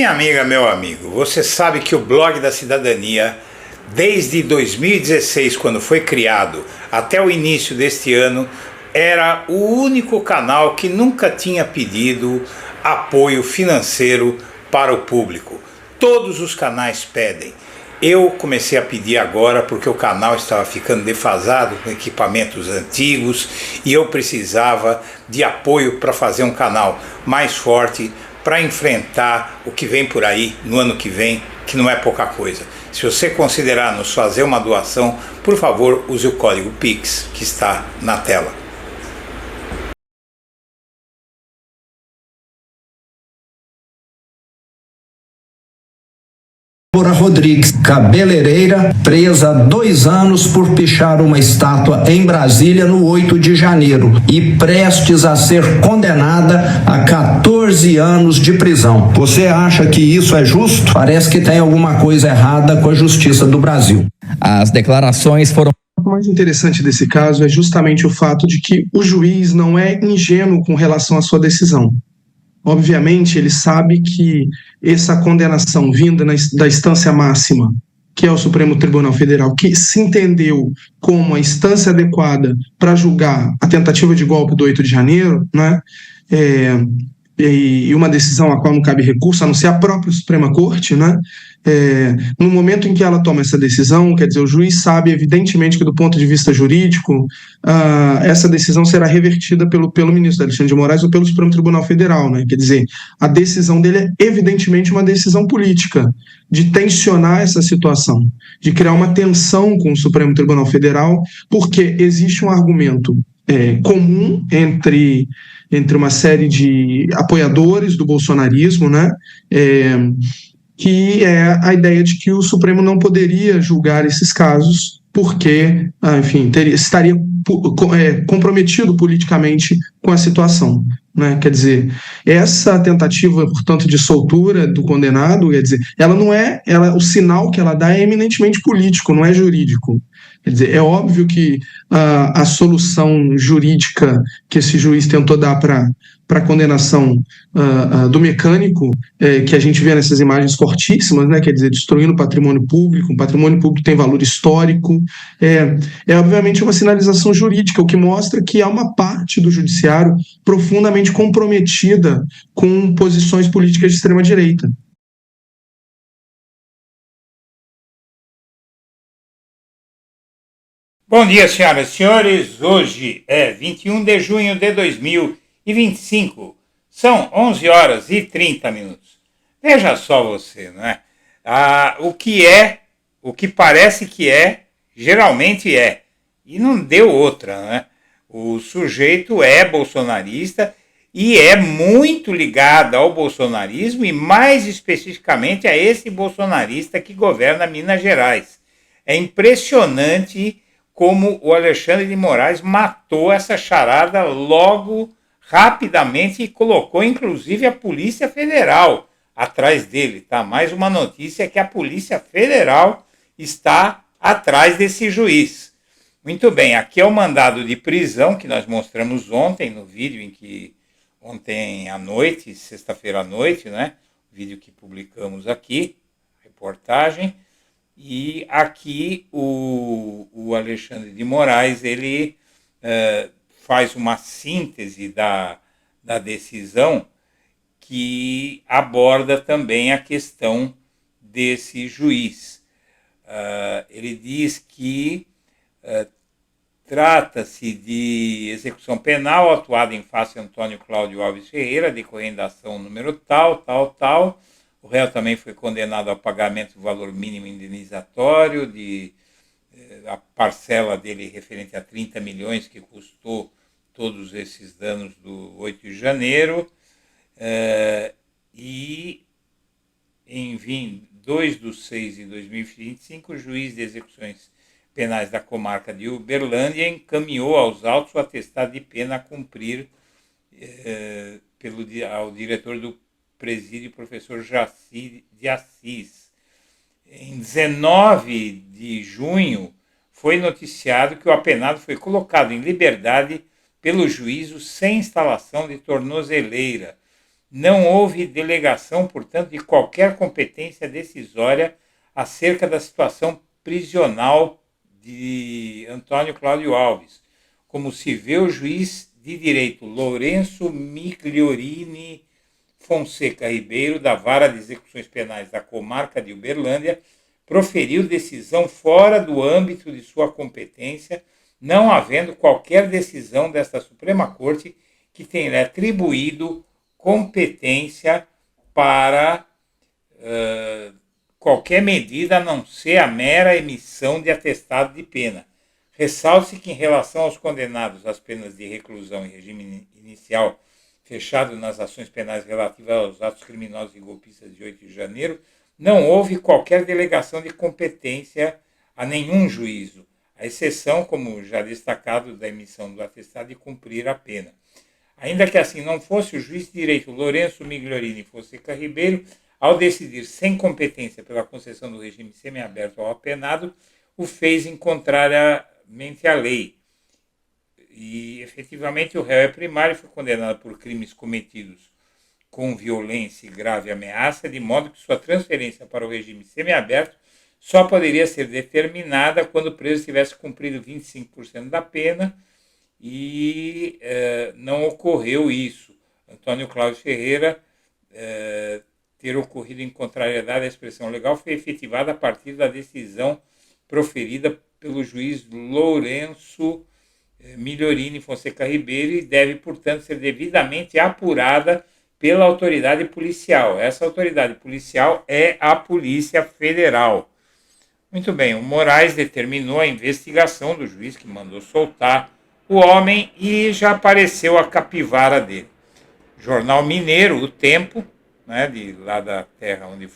Minha amiga, meu amigo, você sabe que o Blog da Cidadania, desde 2016, quando foi criado, até o início deste ano, era o único canal que nunca tinha pedido apoio financeiro para o público. Todos os canais pedem. Eu comecei a pedir agora porque o canal estava ficando defasado com equipamentos antigos e eu precisava de apoio para fazer um canal mais forte para enfrentar o que vem por aí no ano que vem, que não é pouca coisa. Se você considerar nos fazer uma doação, por favor, use o código PIX que está na tela. Débora Rodrigues, cabeleireira, presa há 2 anos por pichar uma estátua em Brasília no 8 de janeiro e prestes a ser condenada a 14 anos de prisão. Você acha que isso é justo? Parece que tem alguma coisa errada com a justiça do Brasil. As declarações foram... O mais interessante desse caso é justamente o fato de que o juiz não é ingênuo com relação à sua decisão. Obviamente, ele sabe que essa condenação vinda da instância máxima, que é o Supremo Tribunal Federal, que se entendeu como a instância adequada para julgar a tentativa de golpe do 8 de janeiro, né, e uma decisão a qual não cabe recurso, a não ser a própria Suprema Corte, né, no momento em que ela toma essa decisão, quer dizer, o juiz sabe evidentemente que do ponto de vista jurídico, essa decisão será revertida pelo ministro Alexandre de Moraes ou pelo Supremo Tribunal Federal, né? Quer dizer, a decisão dele é evidentemente uma decisão política, de tensionar essa situação, de criar uma tensão com o Supremo Tribunal Federal, porque existe um argumento comum entre uma série de apoiadores do bolsonarismo, né? Que é a ideia de que o Supremo não poderia julgar esses casos porque, enfim, estaria comprometido politicamente com a situação, né? Quer dizer, essa tentativa, portanto, de soltura do condenado, quer dizer, o sinal que ela dá é eminentemente político, não é jurídico. Quer dizer, é óbvio que a solução jurídica que esse juiz tentou dar para a condenação do mecânico, que a gente vê nessas imagens fortíssimas, né, quer dizer, destruindo o patrimônio público tem valor histórico, obviamente uma sinalização jurídica, o que mostra que há uma parte do judiciário profundamente comprometida com posições políticas de extrema-direita. Bom dia, senhoras e senhores. Hoje é 21 de junho de 2025. São 11 horas e 30 minutos. Veja só você, não é? O que parece que é, geralmente é. E não deu outra, né? O sujeito é bolsonarista e é muito ligado ao bolsonarismo e mais especificamente a esse bolsonarista que governa Minas Gerais. É impressionante como o Alexandre de Moraes matou essa charada logo, rapidamente, e colocou inclusive a Polícia Federal atrás dele, tá? Mais uma notícia que a Polícia Federal está atrás desse juiz. Muito bem, aqui é o mandado de prisão que nós mostramos ontem, no vídeo ontem à noite, sexta-feira à noite, né? Vídeo que publicamos aqui, reportagem. E aqui o Alexandre de Moraes, ele faz uma síntese da decisão que aborda também a questão desse juiz. Ele diz que trata-se de execução penal atuada em face a Antônio Cláudio Alves Ferreira, decorrente da ação número tal. O réu também foi condenado ao pagamento do valor mínimo indenizatório, a parcela dele referente a 30 milhões que custou todos esses danos do 8 de janeiro. E em 2/6 de 2025, o juiz de execuções penais da comarca de Uberlândia encaminhou aos autos o atestado de pena a cumprir ao diretor do presídio, professor Jaci de Assis. Em 19 de junho, foi noticiado que o apenado foi colocado em liberdade pelo juízo sem instalação de tornozeleira. Não houve delegação, portanto, de qualquer competência decisória acerca da situação prisional de Antônio Cláudio Alves, como se vê o juiz de direito Lourenço Migliorini Fonseca Ribeiro, da Vara de Execuções Penais da Comarca de Uberlândia, proferiu decisão fora do âmbito de sua competência, não havendo qualquer decisão desta Suprema Corte que tenha atribuído competência para qualquer medida a não ser a mera emissão de atestado de pena. Ressalta-se que, em relação aos condenados às penas de reclusão em regime inicial fechado nas ações penais relativas aos atos criminosos e golpistas de 8 de janeiro, não houve qualquer delegação de competência a nenhum juízo, à exceção, como já destacado, da emissão do atestado de cumprir a pena. Ainda que assim não fosse, o juiz de direito Lourenço Migliorini Fonseca Ribeiro, ao decidir sem competência pela concessão do regime semiaberto ao apenado, o fez em contrariamente à lei. E, efetivamente, o réu é primário e foi condenado por crimes cometidos com violência e grave ameaça, de modo que sua transferência para o regime semiaberto só poderia ser determinada quando o preso tivesse cumprido 25% da pena, e não ocorreu isso. Antônio Cláudio Ferreira ter ocorrido em contrariedade à expressão legal foi efetivada a partir da decisão proferida pelo juiz Lourenço Migliorini Fonseca Ribeiro e deve, portanto, ser devidamente apurada pela autoridade policial. Essa autoridade policial é a Polícia Federal. Muito bem, o Moraes determinou a investigação do juiz que mandou soltar o homem e já apareceu a capivara dele. Jornal Mineiro, O Tempo, né, de lá da terra onde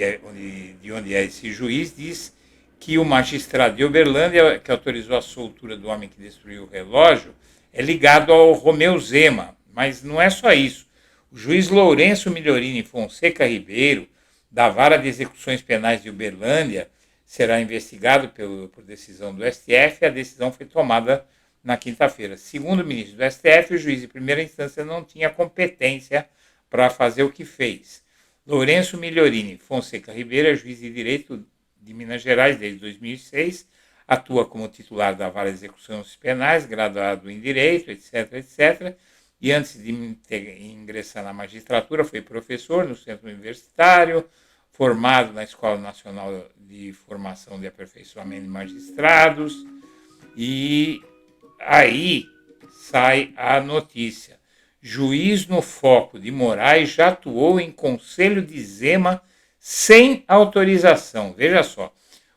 é esse juiz, diz que o magistrado de Uberlândia, que autorizou a soltura do homem que destruiu o relógio, é ligado ao Romeu Zema. Mas não é só isso. O juiz Lourenço Migliorini Fonseca Ribeiro, da Vara de Execuções Penais de Uberlândia, será investigado por decisão do STF. A decisão foi tomada na quinta-feira. Segundo o ministro do STF, o juiz de primeira instância não tinha competência para fazer o que fez. Lourenço Migliorini Fonseca Ribeiro é juiz de direito de Minas Gerais desde 2006, atua como titular da Vara de Execuções Penais, graduado em Direito, etc., etc., e antes de ingressar na magistratura foi professor no Centro Universitário, formado na Escola Nacional de Formação de Aperfeiçoamento de Magistrados, e aí sai a notícia. Juiz no foco de Moraes já atuou em conselho de Zema sem autorização. Veja só,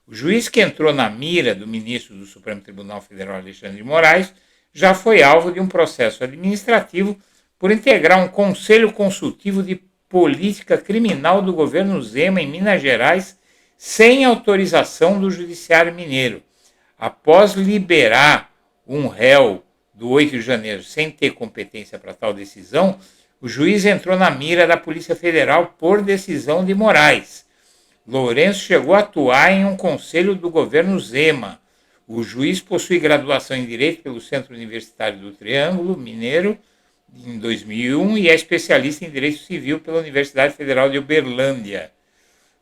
o juiz que entrou na mira do ministro do Supremo Tribunal Federal, Alexandre de Moraes, já foi alvo de um processo administrativo por integrar um conselho consultivo de política criminal do governo Zema em Minas Gerais sem autorização do Judiciário Mineiro. Após liberar um réu do 8 de janeiro sem ter competência para tal decisão, o juiz entrou na mira da Polícia Federal por decisão de Moraes. Lourenço chegou a atuar em um conselho do governo Zema. O juiz possui graduação em Direito pelo Centro Universitário do Triângulo Mineiro, em 2001, e é especialista em Direito Civil pela Universidade Federal de Uberlândia.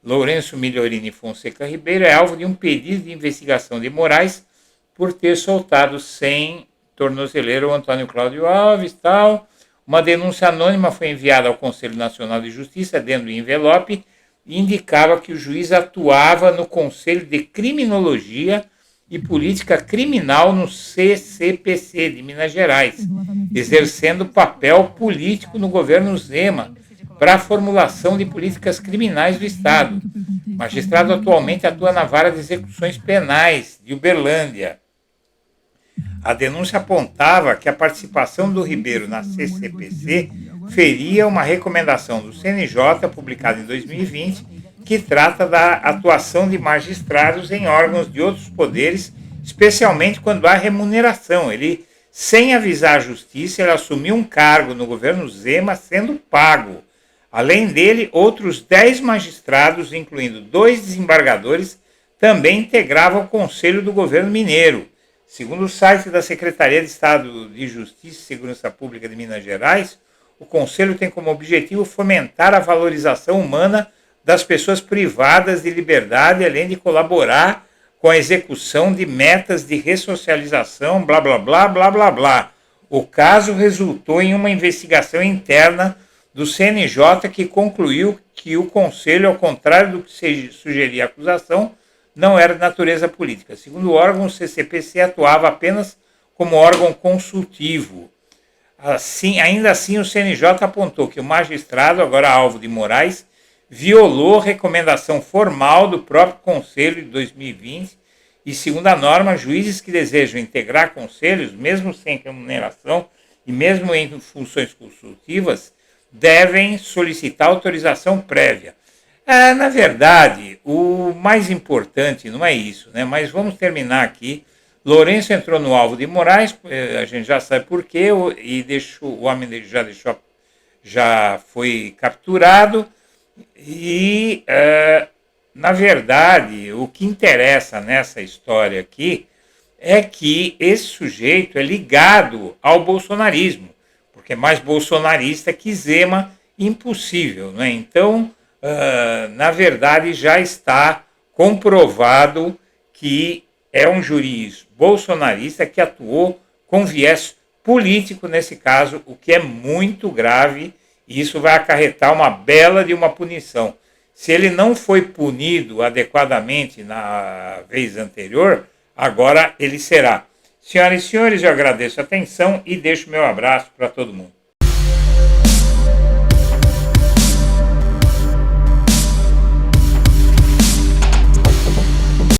Lourenço Migliorini Fonseca Ribeiro é alvo de um pedido de investigação de Moraes por ter soltado sem tornozeleira o Antônio Cláudio Alves, tal. Uma denúncia anônima foi enviada ao Conselho Nacional de Justiça dentro do envelope e indicava que o juiz atuava no Conselho de Criminologia e Política Criminal no CCPC de Minas Gerais, exercendo papel político no governo Zema para a formulação de políticas criminais do Estado. O magistrado atualmente atua na Vara de Execuções Penais de Uberlândia. A denúncia apontava que a participação do Ribeiro na CCPC feria uma recomendação do CNJ, publicada em 2020, que trata da atuação de magistrados em órgãos de outros poderes, especialmente quando há remuneração. Ele, sem avisar a justiça, ele assumiu um cargo no governo Zema sendo pago. Além dele, outros 10 magistrados, incluindo 2 desembargadores, também integravam o Conselho do Governo Mineiro. Segundo o site da Secretaria de Estado de Justiça e Segurança Pública de Minas Gerais, o Conselho tem como objetivo fomentar a valorização humana das pessoas privadas de liberdade, além de colaborar com a execução de metas de ressocialização, blá, blá, blá, blá, blá, blá. O caso resultou em uma investigação interna do CNJ que concluiu que o Conselho, ao contrário do que se sugeria a acusação, não era de natureza política. Segundo o órgão, o CCPC atuava apenas como órgão consultivo. Ainda assim, o CNJ apontou que o magistrado, agora alvo de Moraes, violou recomendação formal do próprio Conselho de 2020 e, segundo a norma, juízes que desejam integrar conselhos, mesmo sem remuneração e mesmo em funções consultivas, devem solicitar autorização prévia. Na verdade, o mais importante não é isso, né? Mas vamos terminar aqui. Lourenço entrou no alvo de Moraes, a gente já sabe por quê, e o homem já foi capturado. E, na verdade, o que interessa nessa história aqui é que esse sujeito é ligado ao bolsonarismo, porque é mais bolsonarista que Zema, impossível, né? Então, na verdade, já está comprovado que é um juiz bolsonarista que atuou com viés político nesse caso, o que é muito grave, e isso vai acarretar uma bela de uma punição. Se ele não foi punido adequadamente na vez anterior, agora ele será. Senhoras e senhores, eu agradeço a atenção e deixo meu abraço para todo mundo.